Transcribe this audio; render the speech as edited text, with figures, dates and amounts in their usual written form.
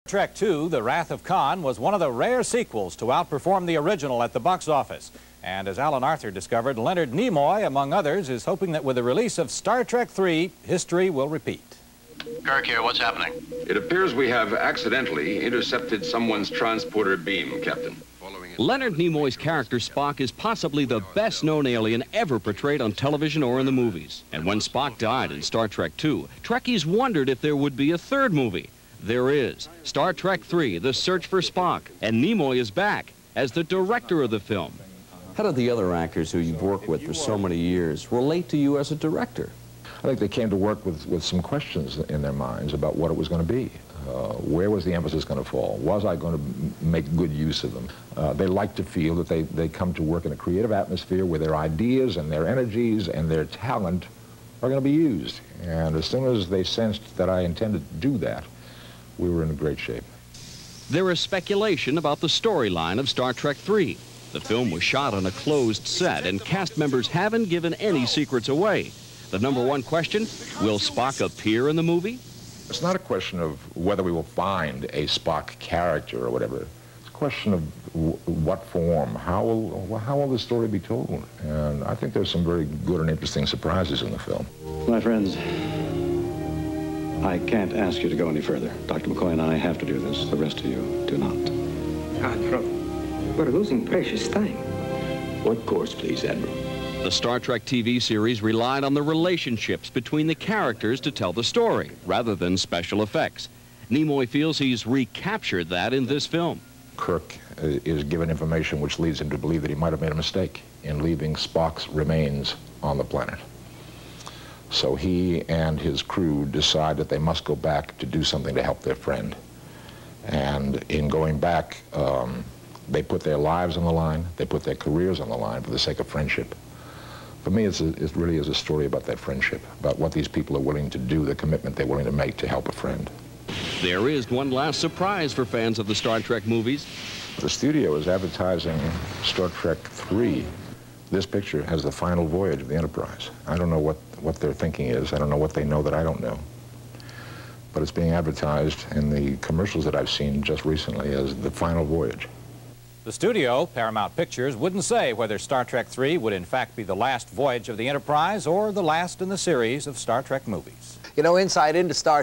Trek II, The Wrath of Khan, was one of the rare sequels to outperform the original at the box office. And as Alan Arthur discovered, Leonard Nimoy, among others, is hoping that with the release of Star Trek III, history will repeat. Kirk here, what's happening? It appears we have accidentally intercepted someone's transporter beam, Captain. Leonard Nimoy's character Spock is possibly the best-known alien ever portrayed on television or in the movies. And when Spock died in Star Trek II, Trekkies wondered if there would be a third movie. There is. Star Trek III, The Search for Spock. And Nimoy is back as the director of the film. How did the other actors who you've worked with for so many years relate to you as a director? I think they came to work with some questions in their minds about what it was going to be. Where was the emphasis going to fall? Was I going to make good use of them? They like to feel that they come to work in a creative atmosphere where their ideas and their energies and their talent are going to be used. And as soon as they sensed that I intended to do that, we were in great shape. There is speculation about the storyline of Star Trek III. The film was shot on a closed set, and cast members haven't given any secrets away. The #1 question, will Spock appear in the movie? It's not a question of whether we will find a Spock character or whatever. It's a question of what form, how will the story be told? And I think there's some very good and interesting surprises in the film. My friends, I can't ask you to go any further. Dr. McCoy and I have to do this. The rest of you do not. Admiral, we're losing precious time. What course, please, Admiral? The Star Trek TV series relied on the relationships between the characters to tell the story, rather than special effects. Nimoy feels he's recaptured that in this film. Kirk is given information which leads him to believe that he might have made a mistake in leaving Spock's remains on the planet. So he and his crew decide that they must go back to do something to help their friend. And in going back, they put their lives on the line, they put their careers on the line for the sake of friendship. For me, it really is a story about that friendship, about what these people are willing to do, the commitment they're willing to make to help a friend. There is one last surprise for fans of the Star Trek movies. The studio is advertising Star Trek III. This picture has the final voyage of the Enterprise. I don't know what their thinking is. I don't know what they know that I don't know. But it's being advertised in the commercials that I've seen just recently as the final voyage. The studio, Paramount Pictures, wouldn't say whether Star Trek III would in fact be the last voyage of the Enterprise or the last in the series of Star Trek movies. You know, insight into Star